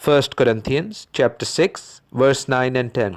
1 Corinthians chapter 6 verse 9 and 10,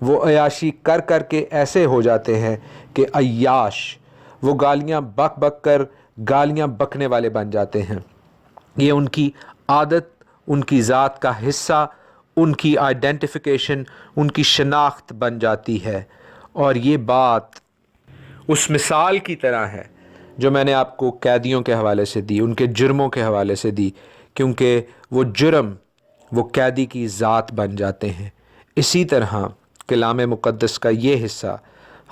وہ عیاشی کر کر کے ایسے ہو جاتے ہیں کہ عیاش، وہ گالیاں بک بک کر گالیاں بکنے والے بن جاتے ہیں۔ یہ ان کی عادت، ان کی ذات کا حصہ، ان کی آئیڈینٹیفیکیشن، ان کی شناخت بن جاتی ہے۔ اور یہ بات اس مثال کی طرح ہے جو میں نے آپ کو قیدیوں کے حوالے سے دی، ان کے جرموں کے حوالے سے دی، کیونکہ وہ جرم وہ قیدی کی ذات بن جاتے ہیں۔ اسی طرح کلام مقدس کا یہ حصہ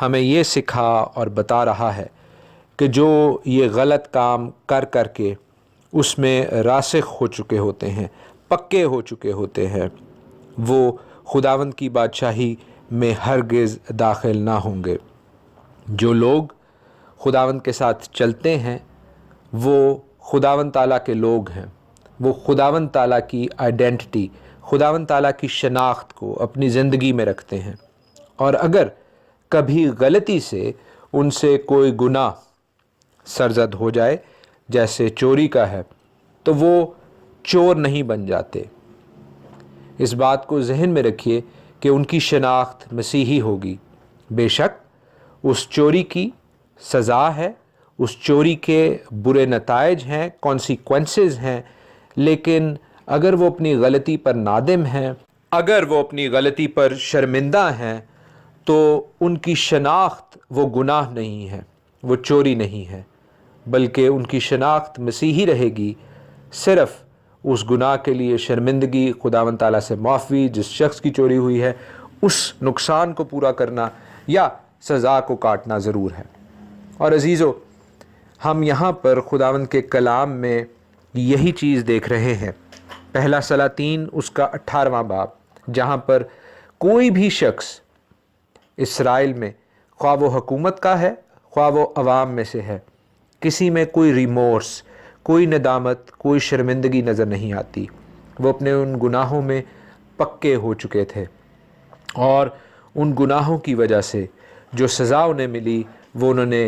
ہمیں یہ سکھا اور بتا رہا ہے کہ جو یہ غلط کام کر کر کے اس میں راسخ ہو چکے ہوتے ہیں، پکے ہو چکے ہوتے ہیں، وہ خداوند کی بادشاہی میں ہرگز داخل نہ ہوں گے۔ جو لوگ خداوند کے ساتھ چلتے ہیں وہ خداوند تعالیٰ کے لوگ ہیں، وہ خداوند تعالیٰ کی آئیڈینٹی، خداوند تعالیٰ کی شناخت کو اپنی زندگی میں رکھتے ہیں۔ اور اگر کبھی غلطی سے ان سے کوئی گناہ سرزد ہو جائے، جیسے چوری کا ہے، تو وہ چور نہیں بن جاتے۔ اس بات کو ذہن میں رکھیے کہ ان کی شناخت مسیحی ہوگی۔ بے شک اس چوری کی سزا ہے، اس چوری کے برے نتائج ہیں، کانسیکوینسز ہیں، لیکن اگر وہ اپنی غلطی پر نادم ہیں، اگر وہ اپنی غلطی پر شرمندہ ہیں، تو ان کی شناخت وہ گناہ نہیں ہے، وہ چوری نہیں ہے، بلکہ ان کی شناخت مسیحی رہے گی۔ صرف اس گناہ کے لیے شرمندگی، خداوند تعالیٰ سے معافی، جس شخص کی چوری ہوئی ہے اس نقصان کو پورا کرنا یا سزا کو کاٹنا ضرور ہے۔ اور عزیزو، ہم یہاں پر خداوند کے کلام میں یہی چیز دیکھ رہے ہیں۔ پہلا سلاطین اس کا 18واں باب، جہاں پر کوئی بھی شخص اسرائیل میں، خواہ وہ حکومت کا ہے، خواہ وہ عوام میں سے ہے، کسی میں کوئی ریمورس، کوئی ندامت، کوئی شرمندگی نظر نہیں آتی۔ وہ اپنے ان گناہوں میں پکے ہو چکے تھے، اور ان گناہوں کی وجہ سے جو سزا انہیں ملی وہ انہوں نے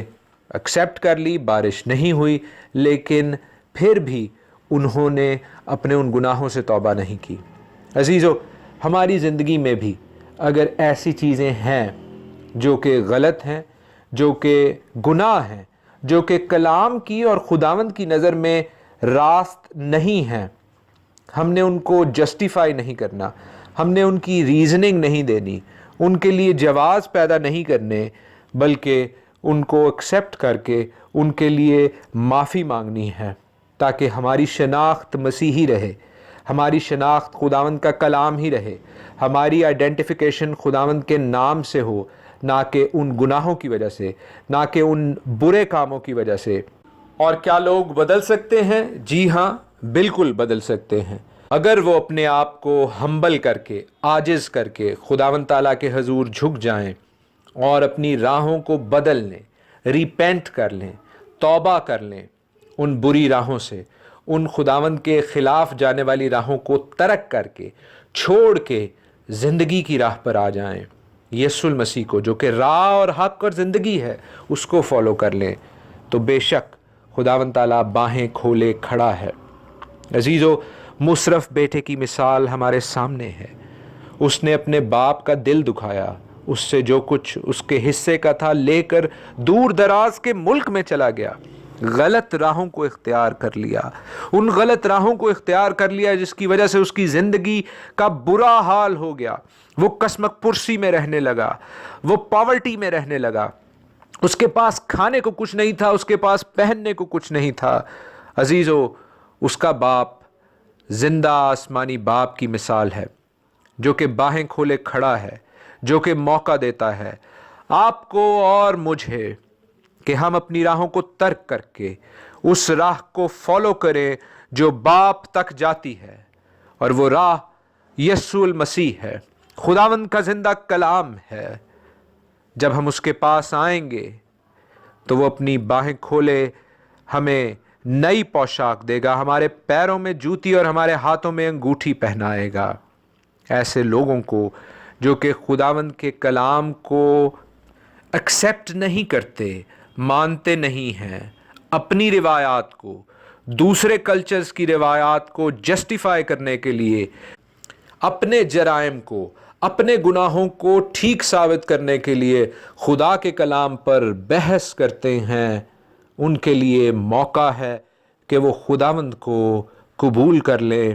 ایکسیپٹ کر لی۔ بارش نہیں ہوئی، لیکن پھر بھی انہوں نے اپنے ان گناہوں سے توبہ نہیں کی۔ عزیزو، ہماری زندگی میں بھی اگر ایسی چیزیں ہیں جو کہ غلط ہیں، جو کہ گناہ ہیں، جو کہ کلام کی اور خداوند کی نظر میں راست نہیں ہیں، ہم نے ان کو جسٹیفائی نہیں کرنا، ہم نے ان کی ریزننگ نہیں دینی، ان کے لیے جواز پیدا نہیں کرنے، بلکہ ان کو ایکسیپٹ کر کے ان کے لیے معافی مانگنی ہے، تاکہ ہماری شناخت مسیحی رہے، ہماری شناخت خداوند کا کلام ہی رہے، ہماری آئیڈینٹیفیکیشن خداوند کے نام سے ہو، نہ کہ ان گناہوں کی وجہ سے، نہ کہ ان برے کاموں کی وجہ سے۔ اور کیا لوگ بدل سکتے ہیں؟ جی ہاں، بالکل بدل سکتے ہیں، اگر وہ اپنے آپ کو ہمبل کر کے، عاجز کر کے خداوند تعالیٰ کے حضور جھک جائیں اور اپنی راہوں کو بدل لیں، ریپینٹ کر لیں، توبہ کر لیں، ان بری راہوں سے، ان خداوند کے خلاف جانے والی راہوں کو ترک کر کے، چھوڑ کے زندگی کی راہ پر آ جائیں، یسوع المسیح کو جو کہ راہ اور حق اور زندگی ہے، اس کو فالو کر لیں، تو بے شک خداوند تعالیٰ باہیں کھولے کھڑا ہے۔ عزیزو، مصرف بیٹے کی مثال ہمارے سامنے ہے۔ اس نے اپنے باپ کا دل دکھایا، اس سے جو کچھ اس کے حصے کا تھا لے کر دور دراز کے ملک میں چلا گیا، غلط راہوں کو اختیار کر لیا، ان غلط راہوں کو اختیار کر لیا جس کی وجہ سے اس کی زندگی کا برا حال ہو گیا۔ وہ کسمک پرسی میں رہنے لگا، وہ پاورٹی میں رہنے لگا، اس کے پاس کھانے کو کچھ نہیں تھا، اس کے پاس پہننے کو کچھ نہیں تھا۔ عزیزو، اس کا باپ زندہ آسمانی باپ کی مثال ہے، جو کہ باہیں کھولے کھڑا ہے، جو کہ موقع دیتا ہے آپ کو اور مجھے کہ ہم اپنی راہوں کو ترک کر کے اس راہ کو فالو کریں جو باپ تک جاتی ہے، اور وہ راہ یسوع المسیح ہے، خداوند کا زندہ کلام ہے۔ جب ہم اس کے پاس آئیں گے تو وہ اپنی باہیں کھولے ہمیں نئی پوشاک دے گا، ہمارے پیروں میں جوتی اور ہمارے ہاتھوں میں انگوٹھی پہنائے گا۔ ایسے لوگوں کو جو کہ خداوند کے کلام کو ایکسیپٹ نہیں کرتے، مانتے نہیں ہیں، اپنی روایات کو، دوسرے کلچرز کی روایات کو جسٹیفائی کرنے کے لیے اپنے جرائم کو، اپنے گناہوں کو ٹھیک ثابت کرنے کے لیے خدا کے کلام پر بحث کرتے ہیں، ان کے لیے موقع ہے کہ وہ خداوند کو قبول کر لیں،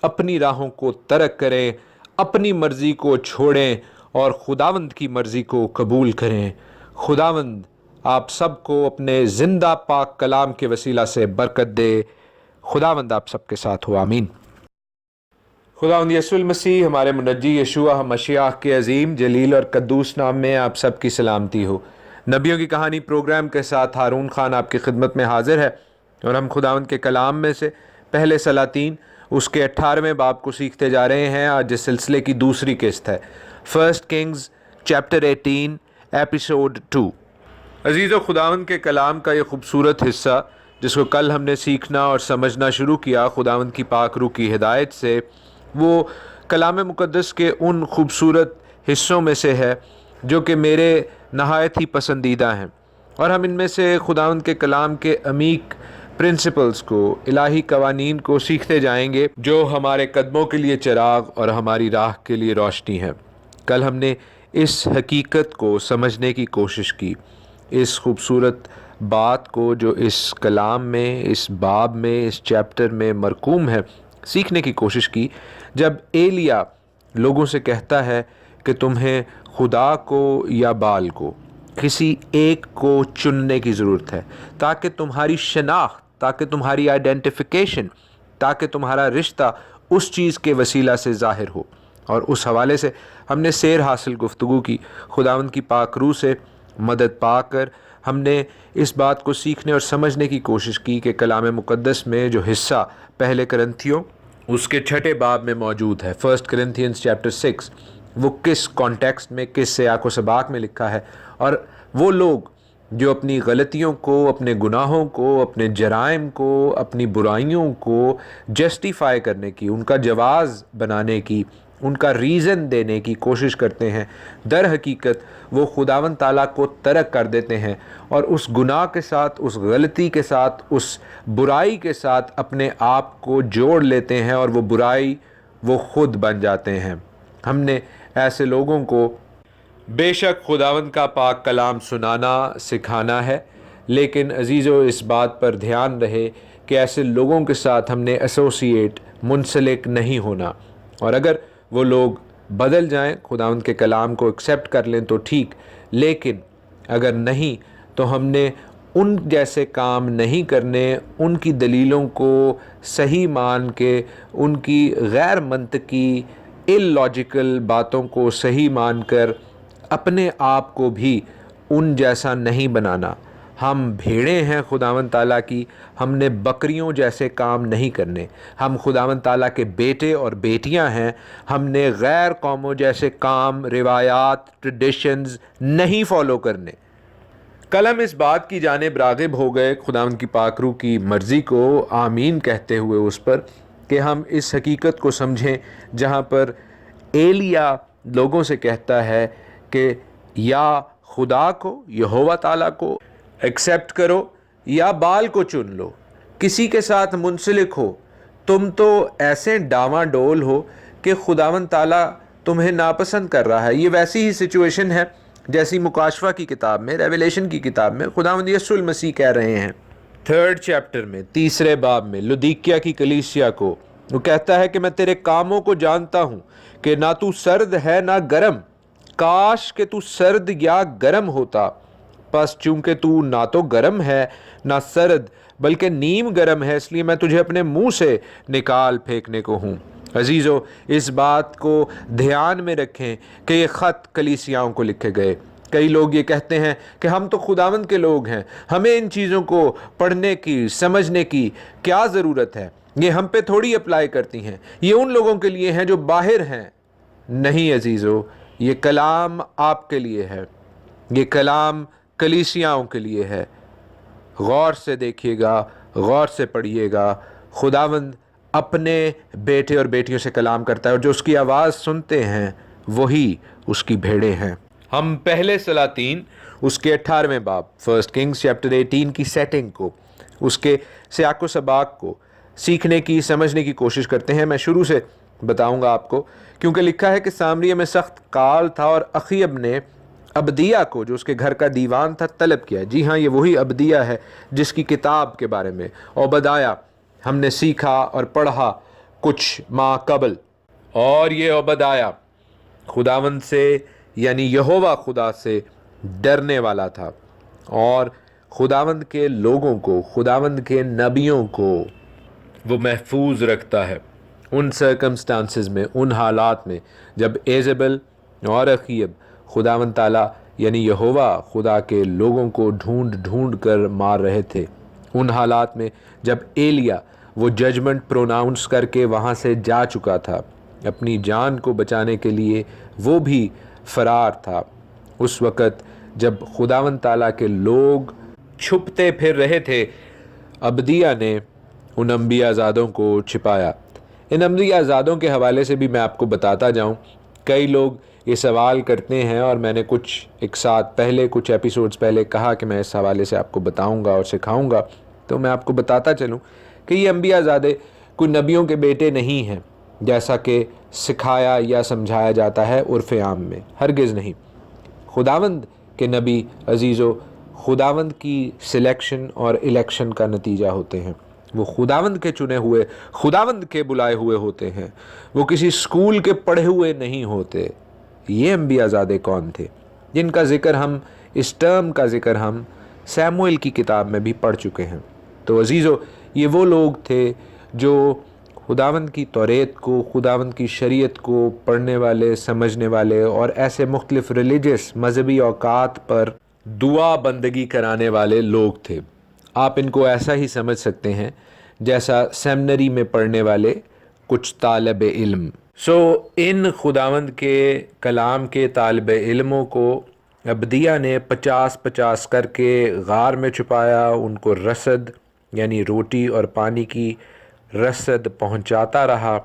اپنی راہوں کو ترک کریں، اپنی مرضی کو چھوڑیں اور خداوند کی مرضی کو قبول کریں۔ خداوند آپ سب کو اپنے زندہ پاک کلام کے وسیلہ سے برکت دے۔ خداوند آپ سب کے ساتھ ہو، آمین۔ خداوند یسوع المسیح ہمارے منجی یشوع مشیح کے عظیم جلیل اور قدوس نام میں آپ سب کی سلامتی ہو۔ نبیوں کی کہانی پروگرام کے ساتھ ہارون خان آپ کی خدمت میں حاضر ہے، اور ہم خداوند کے کلام میں سے پہلے سلاطین اس کے 18ویں باب کو سیکھتے جا رہے ہیں۔ آج اس سلسلے کی دوسری قسط ہے، 1 کنگز چیپٹر 18 ایپیسوڈ 2۔ عزیز و خداوند کے کلام کا یہ خوبصورت حصہ جس کو کل ہم نے سیکھنا اور سمجھنا شروع کیا خداوند کی پاک روح کی ہدایت سے، وہ کلام مقدس کے ان خوبصورت حصوں میں سے ہے جو کہ میرے نہایت ہی پسندیدہ ہیں، اور ہم ان میں سے خداوند کے کلام کے عمیق پرنسپلز کو، الہی قوانین کو سیکھتے جائیں گے جو ہمارے قدموں کے لیے چراغ اور ہماری راہ کے لیے روشنی ہے۔ کل ہم نے اس حقیقت کو سمجھنے کی کوشش کی، اس خوبصورت بات کو جو اس کلام میں، اس باب میں، اس چیپٹر میں مرقوم ہے، سیکھنے کی کوشش کی، جب ایلیا لوگوں سے کہتا ہے کہ تمہیں خدا کو یا بال کو، کسی ایک کو چننے کی ضرورت ہے تاکہ تمہاری شناخت، تاکہ تمہاری آئیڈینٹیفیکیشن، تاکہ تمہارا رشتہ اس چیز کے وسیلہ سے ظاہر ہو۔ اور اس حوالے سے ہم نے سیر حاصل گفتگو کی، خداوند کی پاک روح سے مدد پا کر ہم نے اس بات کو سیکھنے اور سمجھنے کی کوشش کی کہ کلام مقدس میں جو حصہ پہلے کرنتھیوں اس کے 6 باب میں موجود ہے، 1 کرنتھینز چیپٹر 6، وہ کس کانٹیکسٹ میں، کس سیاق و سباق میں لکھا ہے، اور وہ لوگ جو اپنی غلطیوں کو، اپنے گناہوں کو، اپنے جرائم کو، اپنی برائیوں کو جسٹیفائی کرنے کی، ان کا جواز بنانے کی، ان کا ریزن دینے کی کوشش کرتے ہیں، در حقیقت وہ خداوند تعالیٰ کو ترک کر دیتے ہیں اور اس گناہ کے ساتھ، اس غلطی کے ساتھ، اس برائی کے ساتھ اپنے آپ کو جوڑ لیتے ہیں، اور وہ برائی وہ خود بن جاتے ہیں۔ ہم نے ایسے لوگوں کو بے شک خداوند کا پاک کلام سنانا، سکھانا ہے، لیکن عزیزو اس بات پر دھیان رہے کہ ایسے لوگوں کے ساتھ ہم نے ایسوسیٹ، منسلک نہیں ہونا، اور اگر وہ لوگ بدل جائیں، خداوند کے کلام کو ایکسیپٹ کر لیں تو ٹھیک، لیکن اگر نہیں تو ہم نے ان جیسے کام نہیں کرنے، ان کی دلیلوں کو صحیح مان کے، ان کی غیر منطقی اللاجیکل باتوں کو صحیح مان کر اپنے آپ کو بھی ان جیسا نہیں بنانا۔ ہم بھیڑیں ہیں خداوند تعالیٰ کی، ہم نے بکریوں جیسے کام نہیں کرنے۔ ہم خداوند تعالیٰ کے بیٹے اور بیٹیاں ہیں، ہم نے غیر قوموں جیسے کام، روایات، ٹریڈیشنز نہیں فالو کرنے۔ کل ہم اس بات کی جانب راغب ہو گئے، خداوند کی پاک روح کی مرضی کو آمین کہتے ہوئے اس پر، کہ ہم اس حقیقت کو سمجھیں جہاں پر ایلیا لوگوں سے کہتا ہے کہ یا خدا کو، یہوہ تعالیٰ کو ایکسیپٹ کرو یا بال کو چن لو، کسی کے ساتھ منسلک ہو، تم تو ایسے ڈاواں ڈول ہو کہ خداوند تعالیٰ تمہیں ناپسند کر رہا ہے۔ یہ ویسی ہی سچویشن ہے جیسی مکاشفہ کی کتاب میں، ریویلیشن کی کتاب میں خداوند یسوع المسیح کہہ رہے ہیں 3 چیپٹر میں، 3 باب میں، لودیکیا کی کلیسیا کو وہ کہتا ہے کہ میں تیرے کاموں کو جانتا ہوں کہ نہ تو سرد ہے نہ گرم، کاش کہ تو سرد یا گرم ہوتا، پس چونکہ تو نہ تو گرم ہے نہ سرد بلکہ نیم گرم ہے، اس لیے میں تجھے اپنے منہ سے نکال پھینکنے کو ہوں۔ عزیزو اس بات کو دھیان میں رکھیں کہ یہ خط کلیسیاؤں کو لکھے گئے۔ کئی لوگ یہ کہتے ہیں کہ ہم تو خداوند کے لوگ ہیں، ہمیں ان چیزوں کو پڑھنے کی، سمجھنے کی کیا ضرورت ہے، یہ ہم پہ تھوڑی اپلائی کرتی ہیں، یہ ان لوگوں کے لیے ہیں جو باہر ہیں۔ نہیں عزیزو، یہ کلام آپ کے لیے ہے، یہ کلام کلیسیاؤں کے لیے ہے۔ غور سے دیکھیے گا، غور سے پڑھیے گا، خداوند اپنے بیٹے اور بیٹیوں سے کلام کرتا ہے، اور جو اس کی آواز سنتے ہیں وہی اس کی بھیڑیں ہیں۔ ہم پہلے سلاطین اس کے 18ویں باب، 1 کنگز چیپٹر 18 کی سیٹنگ کو، اس کے سیاق و سباق کو سیکھنے کی، سمجھنے کی کوشش کرتے ہیں۔ میں شروع سے بتاؤں گا آپ کو، کیونکہ لکھا ہے کہ سامریہ میں سخت قال تھا اور اخیب نے عبدیہ کو، جو اس کے گھر کا دیوان تھا، طلب کیا۔ جی ہاں، یہ وہی عبدیہ ہے جس کی کتاب کے بارے میں عبدیہ ہم نے سیکھا اور پڑھا کچھ ماہ قبل۔ اور یہ عبدیہ خداوند سے یعنی یہوہ خدا سے ڈرنے والا تھا، اور خداوند کے لوگوں کو، خداوند کے نبیوں کو وہ محفوظ رکھتا ہے ان سرکمسٹانسز میں، ان حالات میں جب ایزبل اور اخیب خداوند تعالیٰ یعنی یہوہ خدا کے لوگوں کو ڈھونڈ ڈھونڈ کر مار رہے تھے، ان حالات میں جب ایلیا وہ ججمنٹ پروناؤنس کر کے وہاں سے جا چکا تھا، اپنی جان کو بچانے کے لیے وہ بھی فرار تھا، اس وقت جب خداوند تعالیٰ کے لوگ چھپتے پھر رہے تھے، عبدیہ نے ان انبیاء زادوں کو چھپایا۔ ان انبیاء زادوں کے حوالے سے بھی میں آپ کو بتاتا جاؤں، کئی لوگ یہ سوال کرتے ہیں، اور میں نے ایک ساتھ پہلے کچھ ایپیسوڈز پہلے کہا کہ میں اس حوالے سے آپ کو بتاؤں گا اور سکھاؤں گا، تو میں آپ کو بتاتا چلوں کہ یہ انبیاء زادے کوئی نبیوں کے بیٹے نہیں ہیں جیسا کہ سکھایا یا سمجھایا جاتا ہے عرف عام میں، ہرگز نہیں۔ خداوند کے نبی عزیزو خداوند کی سلیکشن اور الیکشن کا نتیجہ ہوتے ہیں، وہ خداوند کے چنے ہوئے، خداوند کے بلائے ہوئے ہوتے ہیں، وہ کسی اسکول کے پڑھے ہوئے نہیں ہوتے۔ یہ انبیاء زادے کون تھے جن کا ذکر ہم، اس ٹرم کا ذکر ہم سیموئیل کی کتاب میں بھی پڑھ چکے ہیں۔ تو عزیزو، یہ وہ لوگ تھے جو خداوند کی توریت کو، خداوند کی شریعت کو پڑھنے والے، سمجھنے والے، اور ایسے مختلف ریلیجس مذہبی اوقات پر دعا بندگی کرانے والے لوگ تھے۔ آپ ان کو ایسا ہی سمجھ سکتے ہیں جیسا سیمنری میں پڑھنے والے کچھ طالب علم۔ ان خداوند کے کلام کے طالب علموں کو عبدیہ نے 50-50 کر کے غار میں چھپایا، ان کو رسد یعنی روٹی اور پانی کی رسد پہنچاتا رہا،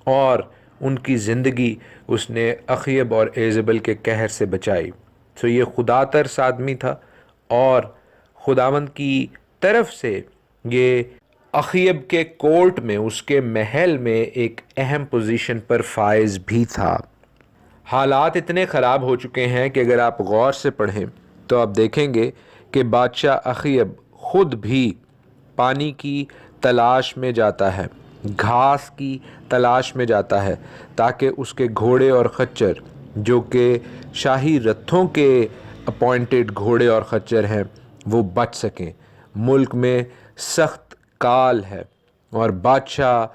اور ان کی زندگی اس نے اخیب اور ایزبل کے قہر سے بچائی۔ یہ خدا ترس آدمی تھا، اور خداوند کی طرف سے یہ اخیب کے کورٹ میں، اس کے محل میں ایک اہم پوزیشن پر فائز بھی تھا۔ حالات اتنے خراب ہو چکے ہیں کہ اگر آپ غور سے پڑھیں تو آپ دیکھیں گے کہ بادشاہ اخیب خود بھی پانی کی تلاش میں جاتا ہے، گھاس کی تلاش میں جاتا ہے، تاکہ اس کے گھوڑے اور خچر، جو کہ شاہی رتھوں کے اپوائنٹڈ گھوڑے اور خچر ہیں، وہ بچ سکیں۔ ملک میں سخت کال ہے، اور بادشاہ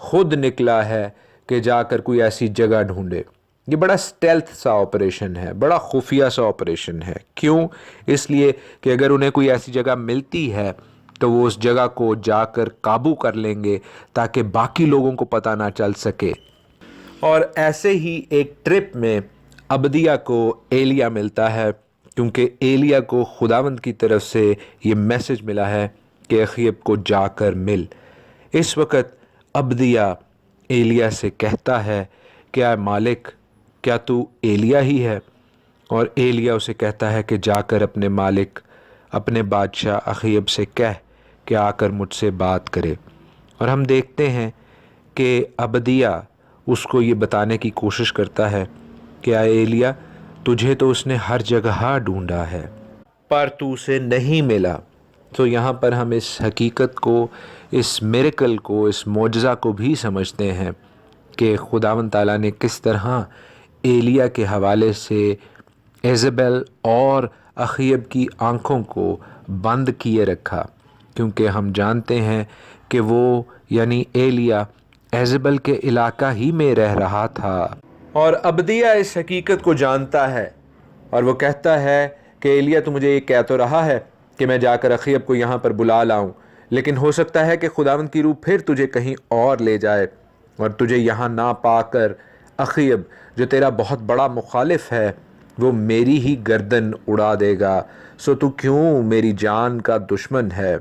خود نکلا ہے کہ جا کر کوئی ایسی جگہ ڈھونڈے۔ یہ بڑا سٹیلتھ سا آپریشن ہے، بڑا خفیہ سا آپریشن ہے۔ کیوں؟ اس لیے کہ اگر انہیں کوئی ایسی جگہ ملتی ہے تو وہ اس جگہ کو جا کر قابو کر لیں گے تاکہ باقی لوگوں کو پتہ نہ چل سکے۔ اور ایسے ہی ایک ٹرپ میں عبدیہ کو ایلیا ملتا ہے، کیونکہ ایلیا کو خداوند کی طرف سے یہ میسج ملا ہے کہ اخیب کو جا کر مل۔ اس وقت عبدیہ ایلیا سے کہتا ہے کہ اے مالک، کیا تو ایلیا ہی ہے؟ اور ایلیا اسے کہتا ہے کہ جا کر اپنے مالک، اپنے بادشاہ اخیب سے کہہ کہ آ کر مجھ سے بات کرے۔ اور ہم دیکھتے ہیں کہ عبدیہ اس کو یہ بتانے کی کوشش کرتا ہے کہ اے ایلیا، تجھے تو اس نے ہر جگہ ڈھونڈا ہے پر تو اسے نہیں ملا۔ تو یہاں پر ہم اس حقیقت کو، اس میریکل کو، اس معجزہ کو بھی سمجھتے ہیں کہ خداوند تعالیٰ نے کس طرح ایلیا کے حوالے سے ایزبل اور اخیب کی آنکھوں کو بند کیے رکھا، کیونکہ ہم جانتے ہیں کہ وہ یعنی ایلیا ایزبل کے علاقہ ہی میں رہ رہا تھا۔ اور عبدیہ اس حقیقت کو جانتا ہے، اور وہ کہتا ہے کہ ایلیا تو مجھے یہ کہہ تو رہا ہے کہ میں جا کر اخیب کو یہاں پر بلا لاؤں، لیکن ہو سکتا ہے کہ خداوند کی روح پھر تجھے کہیں اور لے جائے، اور تجھے یہاں نہ پا کر اخیب جو تیرا بہت بڑا مخالف ہے وہ میری ہی گردن اڑا دے گا، سو تو کیوں میری جان کا دشمن ہے؟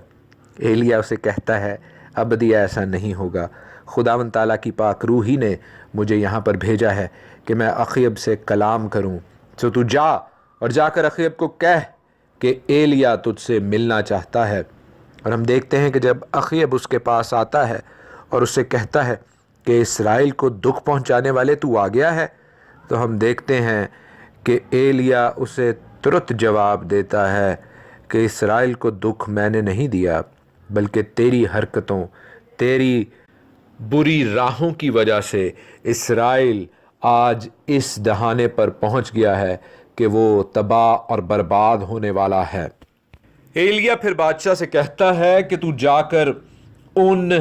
ایلیا اسے کہتا ہے عبدیہ ایسا نہیں ہوگا، خداوند تعالیٰ کی پاک روح ہی نے مجھے یہاں پر بھیجا ہے کہ میں اخیب سے کلام کروں، سو تو جا اور جا کر اخیب کو کہہ کہ ایلیا تجھ سے ملنا چاہتا ہے۔ اور ہم دیکھتے ہیں کہ جب اخیب اس کے پاس آتا ہے اور اس سے کہتا ہے کہ اسرائیل کو دکھ پہنچانے والے تو آ گیا ہے؟ تو ہم دیکھتے ہیں کہ ایلیا اسے ترت جواب دیتا ہے کہ اسرائیل کو دکھ میں نے نہیں دیا، بلکہ تیری حرکتوں، تیری بری راہوں کی وجہ سے اسرائیل آج اس دہانے پر پہنچ گیا ہے کہ وہ تباہ اور برباد ہونے والا ہے۔ ایلیا پھر بادشاہ سے کہتا ہے کہ تو جا کر ان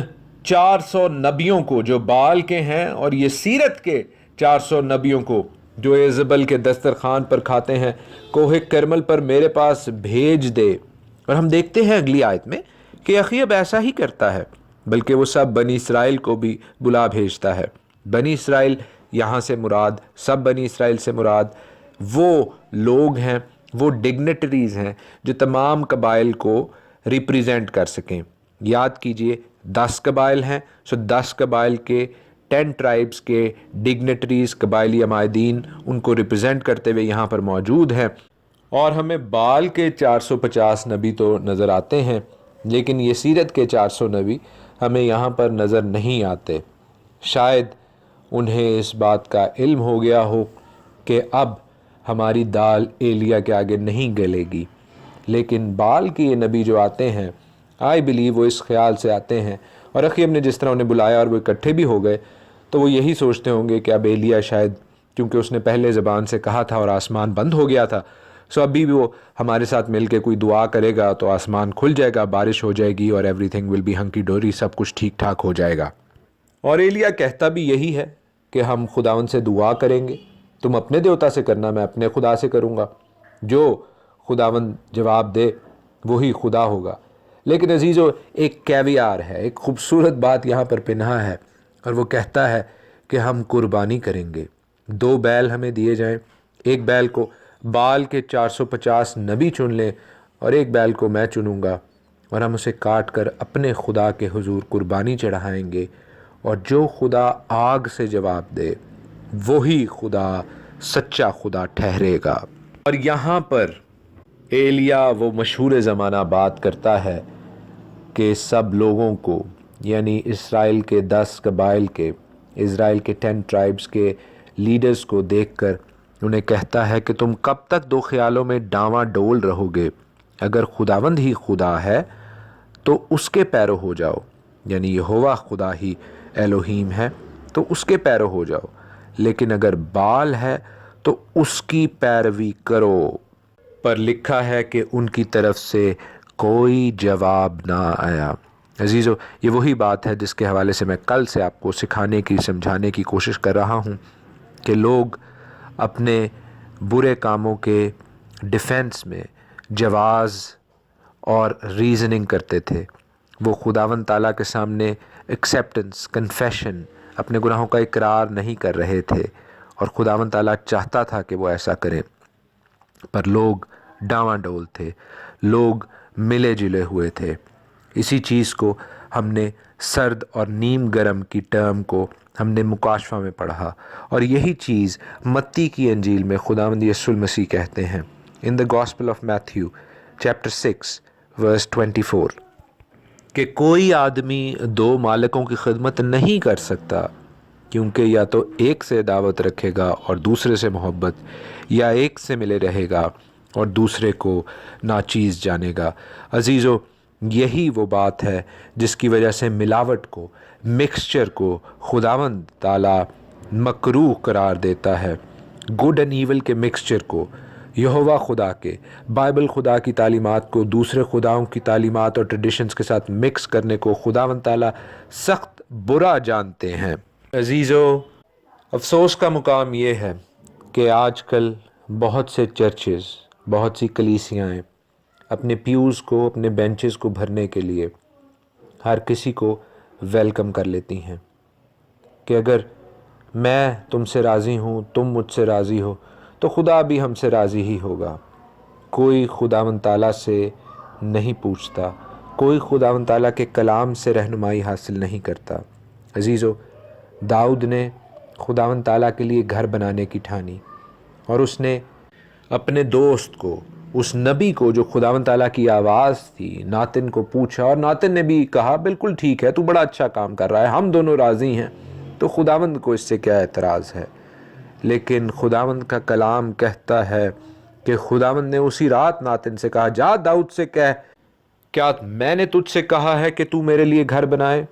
400 نبیوں کو جو بال کے ہیں اور یہ سیرت کے 400 نبیوں کو جو ایزبل کے دسترخوان پر کھاتے ہیں، کوہ کرمل پر میرے پاس بھیج دے۔ اور ہم دیکھتے ہیں اگلی آیت میں کہ اخیب ایسا ہی کرتا ہے، بلکہ وہ سب بنی اسرائیل کو بھی بلا بھیجتا ہے۔ بنی اسرائیل یہاں سے مراد، سب بنی اسرائیل سے مراد وہ لوگ ہیں، وہ ڈگنیٹریز ہیں جو تمام قبائل کو ریپریزنٹ کر سکیں۔ یاد کیجئے 10 قبائل ہیں، 10 قبائل کے 10 ٹرائبز کے ڈگنیٹریز، قبائلی عمائدین ان کو ریپریزنٹ کرتے ہوئے یہاں پر موجود ہیں۔ اور ہمیں بال کے 450 نبی تو نظر آتے ہیں، لیکن یہ سیرت کے 400 نبی ہمیں یہاں پر نظر نہیں آتے۔ شاید انہیں اس بات کا علم ہو گیا ہو کہ اب ہماری دال ایلیا کے آگے نہیں گلے گی، لیکن بال کے یہ نبی جو آتے ہیں، آئی بلیو وہ اس خیال سے آتے ہیں، اور اخیب نے جس طرح انہیں بلایا اور وہ اکٹھے بھی ہو گئے، تو وہ یہی سوچتے ہوں گے کہ اب ایلیا شاید، کیونکہ اس نے پہلے زبان سے کہا تھا اور آسمان بند ہو گیا تھا، سو ابھی بھی وہ ہمارے ساتھ مل کے کوئی دعا کرے گا تو آسمان کھل جائے گا، بارش ہو جائے گی اور ایوری تھنگ ول بی ہنکی ڈوری، سب کچھ ٹھیک ٹھاک ہو جائے گا۔ اور ایلیا کہتا بھی یہی ہے کہ ہم خداون سے دعا کریں گے، تم اپنے دیوتا سے کرنا، میں اپنے خدا سے کروں گا، جو خداون جواب دے وہی خدا ہوگا۔ لیکن عزیزو، ایک کیویار ہے، ایک خوبصورت بات یہاں پر پنہا ہے، اور وہ کہتا ہے کہ ہم قربانی کریں گے۔ 2 بیل ہمیں دیے جائیں، ایک بیل کو بال کے 450 نبی چن لیں اور ایک بیل کو میں چنوں گا، اور ہم اسے کاٹ کر اپنے خدا کے حضور قربانی چڑھائیں گے، اور جو خدا آگ سے جواب دے وہی خدا سچا خدا ٹھہرے گا۔ اور یہاں پر ایلیا وہ مشہور زمانہ بات کرتا ہے کہ سب لوگوں کو، یعنی اسرائیل کے 10 قبائل کے، اسرائیل کے 10 ٹرائبز کے لیڈرز کو دیکھ کر انہیں کہتا ہے کہ تم کب تک 2 خیالوں میں ڈاواں ڈول رہو گے؟ اگر خداوند ہی خدا ہے تو اس کے پیرو ہو جاؤ، یعنی یہوہ خدا ہی الوہیم ہے تو اس کے پیرو ہو جاؤ، لیکن اگر بال ہے تو اس کی پیروی کرو۔ پر لکھا ہے کہ ان کی طرف سے کوئی جواب نہ آیا۔ عزیزو، یہ وہی بات ہے جس کے حوالے سے میں کل سے آپ کو سکھانے کی، سمجھانے کی کوشش کر رہا ہوں کہ لوگ اپنے برے کاموں کے ڈیفنس میں جواز اور ریزننگ کرتے تھے، وہ خداوند تعالیٰ کے سامنے ایکسیپٹنس، کنفیشن، اپنے گناہوں کا اقرار نہیں کر رہے تھے، اور خداوند تعالیٰ چاہتا تھا کہ وہ ایسا کریں، پر لوگ ڈاواں ڈول تھے، لوگ ملے جلے ہوئے تھے۔ اسی چیز کو ہم نے سرد اور نیم گرم کی ٹرم کو ہم نے مکاشفہ میں پڑھا، اور یہی چیز متی کی انجیل میں خداوند یسوع المسیح کہتے ہیں ان دا گاسپل آف میتھیو چیپٹر 6 ورس 24 کہ کوئی آدمی 2 مالکوں کی خدمت نہیں کر سکتا، کیونکہ یا تو ایک سے دعوت رکھے گا اور دوسرے سے محبت، یا ایک سے ملے رہے گا اور دوسرے کو ناچیز جانے گا۔ عزیزو، یہی وہ بات ہے جس کی وجہ سے ملاوٹ کو، مکسچر کو خداوند تعالیٰ مکروہ قرار دیتا ہے۔ گڈ اینڈ ایول کے مکسچر کو، یہوہ خدا کے، بائبل خدا کی تعلیمات کو دوسرے خداؤں کی تعلیمات اور ٹریڈیشنز کے ساتھ مکس کرنے کو خداوند تعالیٰ سخت برا جانتے ہیں۔ عزیزو، افسوس کا مقام یہ ہے کہ آج کل بہت سے چرچز، بہت سی کلیسیاں اپنے پیوز کو، اپنے بینچز کو بھرنے کے لیے ہر کسی کو ویلکم کر لیتی ہیں کہ اگر میں تم سے راضی ہوں، تم مجھ سے راضی ہو، تو خدا بھی ہم سے راضی ہی ہوگا۔ کوئی خداوند تعالیٰ سے نہیں پوچھتا، کوئی خداوند تعالیٰ کے کلام سے رہنمائی حاصل نہیں کرتا۔ عزیزو، داؤد نے خداوند تعالیٰ کے لیے گھر بنانے کی ٹھانی، اور اس نے اپنے دوست کو، اس نبی کو جو خداوند تعالیٰ کی آواز تھی، ناتن کو پوچھا، اور ناتن نے بھی کہا بالکل ٹھیک ہے، تو بڑا اچھا کام کر رہا ہے، ہم دونوں راضی ہیں۔ تو خداوند کو اس سے کیا اعتراض ہے؟ لیکن خداوند کا کلام کہتا ہے کہ خداوند نے اسی رات ناتن سے کہا، جا داؤد سے کہہ، کیا میں نے تجھ سے کہا ہے کہ تو میرے لیے گھر بنائے؟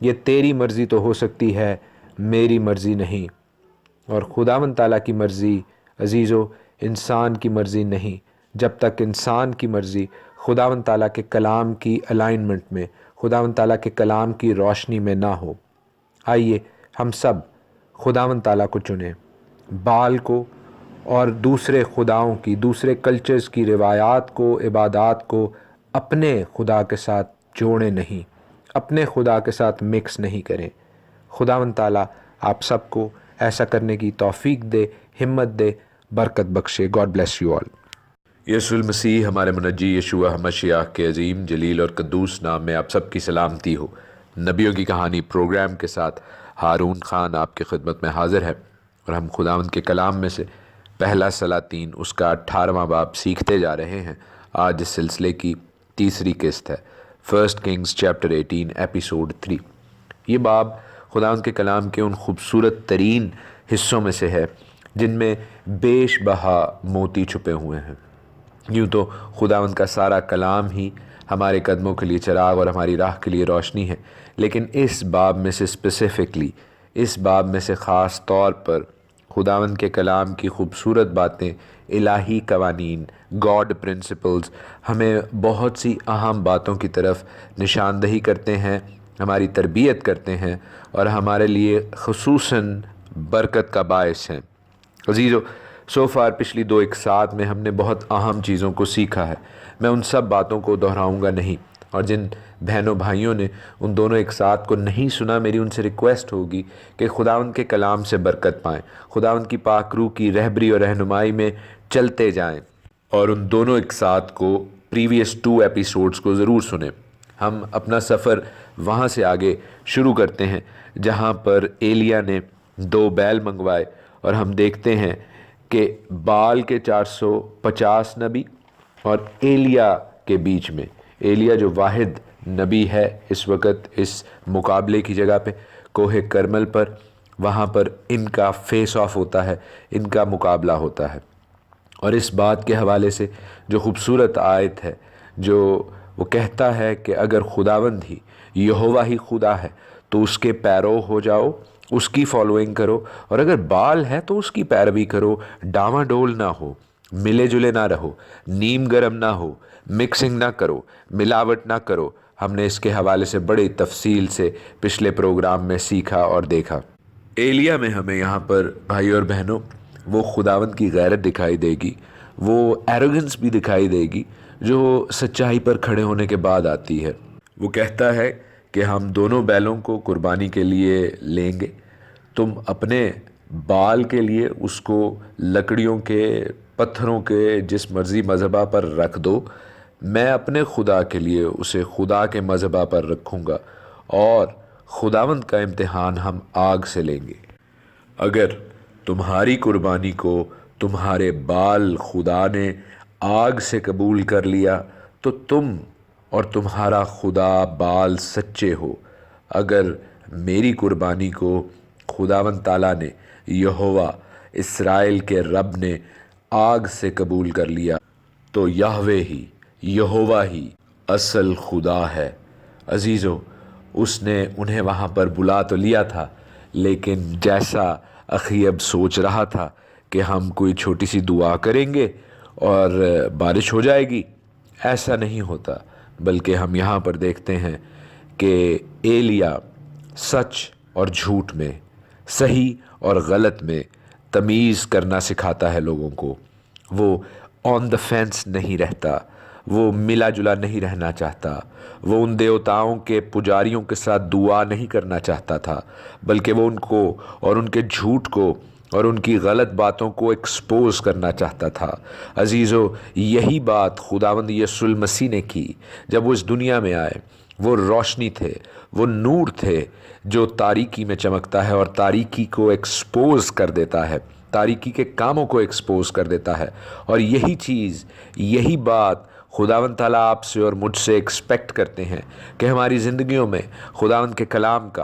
یہ تیری مرضی تو ہو سکتی ہے، میری مرضی نہیں۔ اور خداوند تعالیٰ کی مرضی عزیزو انسان کی مرضی نہیں، جب تک انسان کی مرضی خداوند تعالیٰ کے کلام کی الائنمنٹ میں، خداوند تعالیٰ کے کلام کی روشنی میں نہ ہو۔ آئیے ہم سب خداوند تعالیٰ کو چنیں، بال کو اور دوسرے خداؤں کی، دوسرے کلچرز کی روایات کو، عبادات کو اپنے خدا کے ساتھ جوڑیں نہیں، اپنے خدا کے ساتھ مکس نہیں کریں۔ خداوند تعالیٰ آپ سب کو ایسا کرنے کی توفیق دے، ہمت دے، برکت بخشے۔ God bless you all. یسوع المسیح ہمارے منجی یشوع ہمشیاہ کے عظیم جلیل اور قدوس نام میں آپ سب کی سلامتی ہو۔ نبیوں کی کہانی پروگرام کے ساتھ ہارون خان آپ کی خدمت میں حاضر ہے، اور ہم خداوند کے کلام میں سے پہلا سلاطین اس کا 18واں باب سیکھتے جا رہے ہیں۔ آج اس سلسلے کی تیسری قسط ہے، 1 کنگز چیپٹر 18 ایپیسوڈ 3۔ یہ باب خداوند کے کلام کے ان خوبصورت ترین حصوں میں سے ہے جن میں بیش بہا موتی چھپے ہوئے ہیں۔ یوں تو خداوند کا سارا کلام ہی ہمارے قدموں کے لیے چراغ اور ہماری راہ کے لیے روشنی ہے، لیکن اس باب میں سے اسپیسیفکلی، اس باب میں سے خاص طور پر خداوند کے کلام کی خوبصورت باتیں، الہی قوانین، گاڈ پرنسپلز ہمیں بہت سی اہم باتوں کی طرف نشاندہی کرتے ہیں، ہماری تربیت کرتے ہیں، اور ہمارے لیے خصوصاً برکت کا باعث ہیں۔ عزیزو، سو فار پچھلی 2 اقساط میں ہم نے بہت اہم چیزوں کو سیکھا ہے۔ میں ان سب باتوں کو دہراؤں گا نہیں، اور جن بہنوں بھائیوں نے ان دونوں اقساط کو نہیں سنا، میری ان سے ریکویسٹ ہوگی کہ خداوند کے کلام سے برکت پائیں، خداوند کی پاک روح کی رہبری اور رہنمائی میں چلتے جائیں، اور ان دونوں اقساط کو، پریویس 2 ایپیسوڈز کو ضرور سنیں۔ ہم اپنا سفر وہاں سے آگے شروع کرتے ہیں جہاں پر ایلیا نے 2 بیل منگوائے، اور ہم دیکھتے ہیں کہ بال کے 450 نبی اور ایلیا کے بیچ میں، ایلیا جو واحد نبی ہے اس وقت اس مقابلے کی جگہ پہ کوہ کرمل پر، وہاں پر ان کا فیس آف ہوتا ہے، ان کا مقابلہ ہوتا ہے۔ اور اس بات کے حوالے سے جو خوبصورت آیت ہے، جو وہ کہتا ہے کہ اگر خداوند ہی، یہوہ ہی خدا ہے تو اس کے پیرو ہو جاؤ، اس کی فالوئنگ کرو، اور اگر بال ہے تو اس کی پیروی کرو، ڈاواں ڈول نہ ہو، ملے جلے نہ رہو، نیم گرم نہ ہو، مکسنگ نہ کرو، ملاوٹ نہ کرو۔ ہم نے اس کے حوالے سے بڑی تفصیل سے پچھلے پروگرام میں سیکھا اور دیکھا۔ ایلیا میں ہمیں یہاں پر بھائی اور بہنوں وہ خداوند کی غیرت دکھائی دے گی، وہ ایروگنس بھی دکھائی دے گی جو سچائی پر کھڑے ہونے کے بعد آتی ہے۔ وہ کہتا ہے کہ ہم دونوں بیلوں کو قربانی کے لیے لیں گے، تم اپنے بال کے لیے اس کو لکڑیوں کے، پتھروں کے، جس مرضی مذہبہ پر رکھ دو، میں اپنے خدا کے لیے اسے خدا کے مذہبہ پر رکھوں گا، اور خداوند کا امتحان ہم آگ سے لیں گے۔ اگر تمہاری قربانی کو تمہارے بال خدا نے آگ سے قبول کر لیا تو تم اور تمہارا خدا بال سچے ہو۔ اگر میری قربانی کو خداوند تعالیٰ نے، یہوہ اسرائیل کے رب نے آگ سے قبول کر لیا تو یہوہ ہی، یہوہ ہی اصل خدا ہے۔ عزیزو، اس نے انہیں وہاں پر بلا تو لیا تھا، لیکن جیسا اخیب سوچ رہا تھا کہ ہم کوئی چھوٹی سی دعا کریں گے اور بارش ہو جائے گی، ایسا نہیں ہوتا، بلکہ ہم یہاں پر دیکھتے ہیں کہ ایلیا سچ اور جھوٹ میں، صحیح اور غلط میں تمیز کرنا سکھاتا ہے لوگوں کو۔ وہ آن دا فینس نہیں رہتا، وہ ملا جلا نہیں رہنا چاہتا، وہ ان دیوتاؤں کے پجاریوں کے ساتھ دعا نہیں کرنا چاہتا تھا، بلکہ وہ ان کو اور ان کے جھوٹ کو اور ان کی غلط باتوں کو ایکسپوز کرنا چاہتا تھا۔ عزیزو، یہی بات خداوند یسوع المسیح نے کی جب وہ اس دنیا میں آئے۔ وہ روشنی تھے، وہ نور تھے جو تاریکی میں چمکتا ہے اور تاریکی کو ایکسپوز کر دیتا ہے، تاریکی کے کاموں کو ایکسپوز کر دیتا ہے۔ اور یہی چیز، یہی بات خداوند تعالیٰ آپ سے اور مجھ سے ایکسپیکٹ کرتے ہیں کہ ہماری زندگیوں میں خداوند کے کلام کا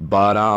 12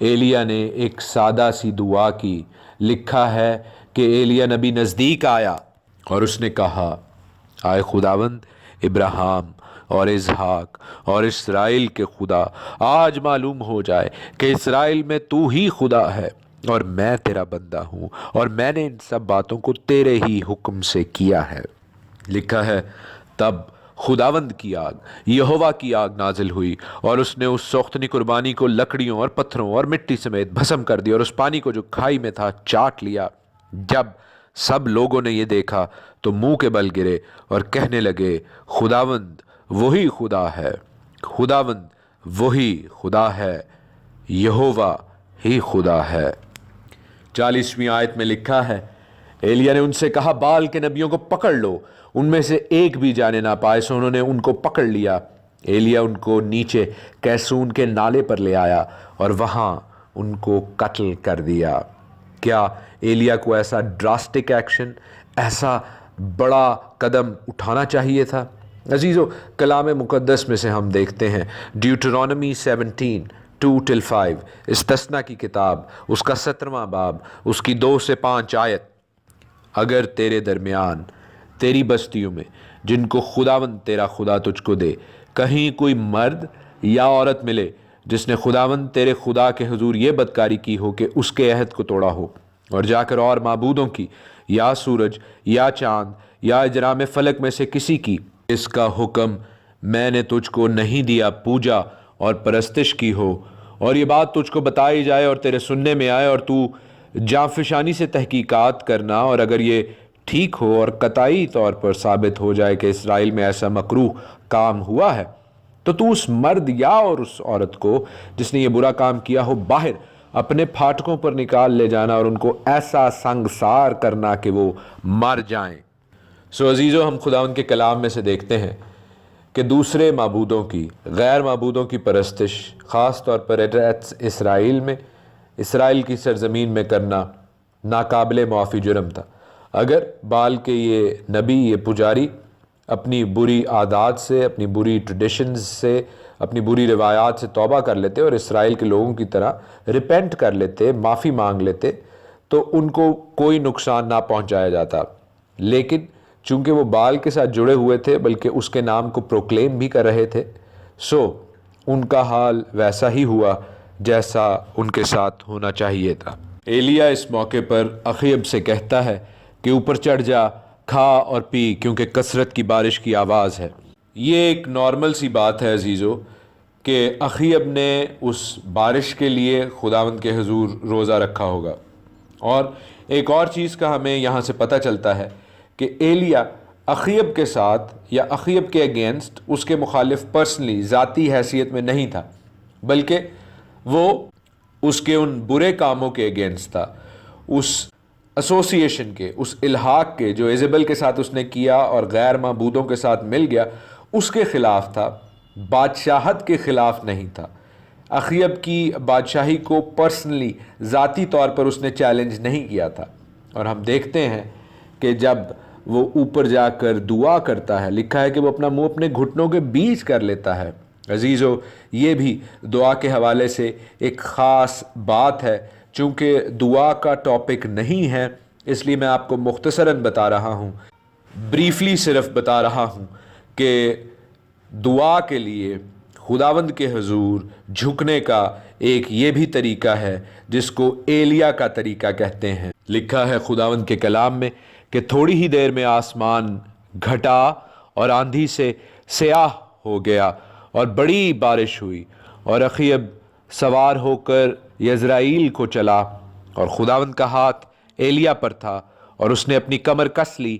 ایلیا نے ایک سادہ سی دعا کی. لکھا ہے کہ ایلیا نبی نزدیک آیا اور اس نے کہا، آئے خداوند ابراہیم اور اسحاق اور اسرائیل کے خدا، آج معلوم ہو جائے کہ اسرائیل میں تو ہی خدا ہے اور میں تیرا بندہ ہوں، اور میں نے ان سب باتوں کو تیرے ہی حکم سے کیا ہے. لکھا ہے تب خداوند کی آگ، یہوہ کی آگ نازل ہوئی اور اس نے اس سوختنی قربانی کو لکڑیوں اور پتھروں اور مٹی سمیت بھسم کر دیا اور اس پانی کو جو کھائی میں تھا چاٹ لیا. جب سب لوگوں نے یہ دیکھا تو منہ کے بل گرے اور کہنے لگے، خداوند وہی خدا ہے، خداوند وہی خدا ہے، یہوہ ہی خدا ہے. 40ویں آیت میں لکھا ہے، ایلیا نے ان سے کہا، بال کے نبیوں کو پکڑ لو، ان میں سے ایک بھی جانے نہ پائے. سو انہوں نے ان کو پکڑ لیا. ایلیا ان کو نیچے کیسون کے نالے پر لے آیا اور وہاں ان کو قتل کر دیا. کیا ایلیا کو ایسا ڈراسٹک ایکشن، ایسا بڑا قدم اٹھانا چاہیے تھا؟ عزیزو، کلام مقدس میں سے ہم دیکھتے ہیں ڈیوٹرانومی 17:2-5، استثنا کی کتاب، اس کا 17واں باب، اس کی 2 سے 5 آیت. اگر تیرے درمیان، تیری بستیوں میں، جن کو خداوند تیرا خدا تجھ کو دے، کہیں کوئی مرد یا عورت ملے جس نے خداوند تیرے خدا کے حضور یہ بدکاری کی ہو کہ اس کے عہد کو توڑا ہو اور جا کر اور معبودوں کی یا سورج یا چاند یا اجرام فلک میں سے کسی کی، اس کا حکم میں نے تجھ کو نہیں دیا، پوجا اور پرستش کی ہو، اور یہ بات تجھ کو بتائی جائے اور تیرے سننے میں آئے اور تو جانفشانی سے تحقیقات کرنا، اور اگر یہ ٹھیک ہو اور قطعی طور پر ثابت ہو جائے کہ اسرائیل میں ایسا مکروہ کام ہوا ہے، تو اس مرد یا اور اس عورت کو جس نے یہ برا کام کیا ہو باہر اپنے پھاٹکوں پر نکال لے جانا اور ان کو ایسا سنگسار کرنا کہ وہ مر جائیں. سو عزیزو، ہم خداوند کے کلام میں سے دیکھتے ہیں کہ دوسرے معبودوں کی، غیر معبودوں کی پرستش خاص طور پر اسرائیل میں، اسرائیل کی سرزمین میں کرنا ناقابل معافی جرم تھا. اگر بال کے یہ نبی، یہ پجاری اپنی بری عادات سے، اپنی بری ٹریڈیشنز سے، اپنی بری روایات سے توبہ کر لیتے اور اسرائیل کے لوگوں کی طرح ریپینٹ کر لیتے، معافی مانگ لیتے، تو ان کو کوئی نقصان نہ پہنچایا جاتا. لیکن چونکہ وہ بال کے ساتھ جڑے ہوئے تھے، بلکہ اس کے نام کو پروکلیم بھی کر رہے تھے، سو ان کا حال ویسا ہی ہوا جیسا ان کے ساتھ ہونا چاہیے تھا. ایلیا اس موقع پر اخیب سے کہتا ہے کہ اوپر چڑھ جا، کھا اور پی، کیونکہ کثرت کی بارش کی آواز ہے. یہ ایک نارمل سی بات ہے عزیزو کہ اخیب نے اس بارش کے لیے خداوند کے حضور روزہ رکھا ہوگا. اور ایک اور چیز کا ہمیں یہاں سے پتہ چلتا ہے کہ ایلیا اخیب کے ساتھ یا اخیب کے اگینسٹ، اس کے مخالف پرسنلی ذاتی حیثیت میں نہیں تھا، بلکہ وہ اس کے ان برے کاموں کے اگینسٹ تھا، اس ایسوسیشن کے، اس الحاق کے جو ایزیبل کے ساتھ اس نے کیا اور غیر معبودوں کے ساتھ مل گیا، اس کے خلاف تھا، بادشاہت کے خلاف نہیں تھا. اخیب کی بادشاہی کو پرسنلی، ذاتی طور پر اس نے چیلنج نہیں کیا تھا. اور ہم دیکھتے ہیں کہ جب وہ اوپر جا کر دعا کرتا ہے، لکھا ہے کہ وہ اپنا منہ اپنے گھٹنوں کے بیچ کر لیتا ہے. عزیزو، یہ بھی دعا کے حوالے سے ایک خاص بات ہے. چونکہ دعا کا ٹاپک نہیں ہے، اس لیے میں آپ کو مختصراً بتا رہا ہوں، بریفلی صرف بتا رہا ہوں کہ دعا کے لیے خداوند کے حضور جھکنے کا ایک یہ بھی طریقہ ہے جس کو ایلیا کا طریقہ کہتے ہیں. لکھا ہے خداوند کے کلام میں کہ تھوڑی ہی دیر میں آسمان گھٹا اور آندھی سے سیاہ ہو گیا اور بڑی بارش ہوئی، اور اخیب سوار ہو کر یزرائیل کو چلا، اور خداوند کا ہاتھ ایلیا پر تھا اور اس نے اپنی کمر کس لی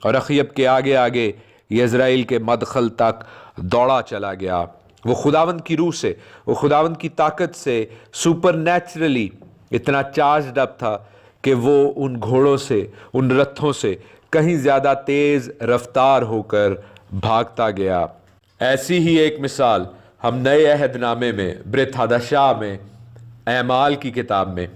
اور اخیب کے آگے آگے یزرائیل کے مدخل تک دوڑا چلا گیا. وہ خداوند کی روح سے، وہ خداوند کی طاقت سے سپر نیچرلی اتنا چارجڈ اپ تھا کہ وہ ان گھوڑوں سے، ان رتھوں سے کہیں زیادہ تیز رفتار ہو کر بھاگتا گیا. ایسی ہی ایک مثال ہم نئے عہد نامے میں، برت حدشاہ میں، اعمال کی کتاب میں،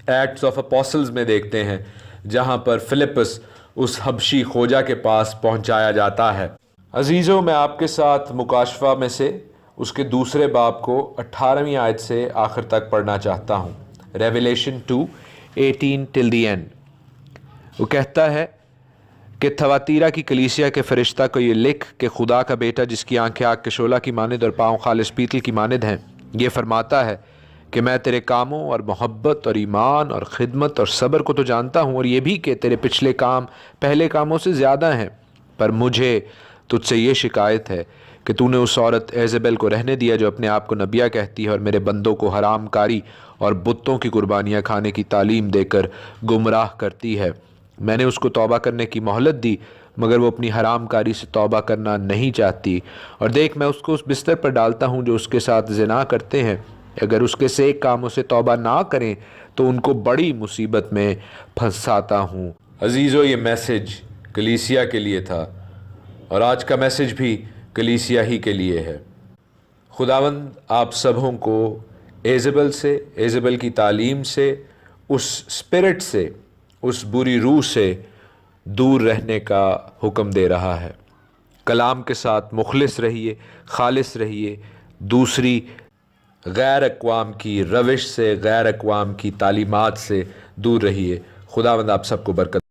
ایکٹس آف اپوسلز میں دیکھتے ہیں، جہاں پر فلپس اس حبشی خوجہ کے پاس پہنچایا جاتا ہے. عزیزوں، میں آپ کے ساتھ مکاشفہ میں سے اس کے دوسرے باب کو 18ویں آیت سے آخر تک پڑھنا چاہتا ہوں. Revelation 2:18 till the end. وہ کہتا ہے کہ تھواتیرا کی کلیسیا کے فرشتہ کو یہ لکھ کہ خدا کا بیٹا جس کی آنکھیں آگ کے شعلہ کی مانند اور پاؤں خالص پیتل کی مانند ہیں یہ فرماتا ہے کہ میں تیرے کاموں اور محبت اور ایمان اور خدمت اور صبر کو تو جانتا ہوں، اور یہ بھی کہ تیرے پچھلے کام پہلے کاموں سے زیادہ ہیں، پر مجھے تجھ سے یہ شکایت ہے کہ تو نے اس عورت ایزبل کو رہنے دیا جو اپنے آپ کو نبیہ کہتی ہے اور میرے بندوں کو حرام کاری اور بتوں کی قربانیاں کھانے کی تعلیم دے کر گمراہ کرتی ہے. میں نے اس کو توبہ کرنے کی مہلت دی مگر وہ اپنی حرام کاری سے توبہ کرنا نہیں چاہتی، اور دیکھ میں اس کو اس بستر پر ڈالتا ہوں جو اس کے ساتھ زنا کرتے ہیں. اگر اس کے نیک کاموں سے توبہ نہ کریں تو ان کو بڑی مصیبت میں پھنساتا ہوں. عزیزو، یہ میسج کلیسیا کے لیے تھا اور آج کا میسج بھی کلیسیا ہی کے لیے ہے. خداوند آپ سبوں کو ایزبل سے، ایزبل کی تعلیم سے، اس اسپرٹ سے، اس بری روح سے دور رہنے کا حکم دے رہا ہے. کلام کے ساتھ مخلص رہیے، خالص رہیے، دوسری غیر اقوام کی روش سے، غیر اقوام کی تعلیمات سے دور رہیے. خداوند آپ سب کو برکت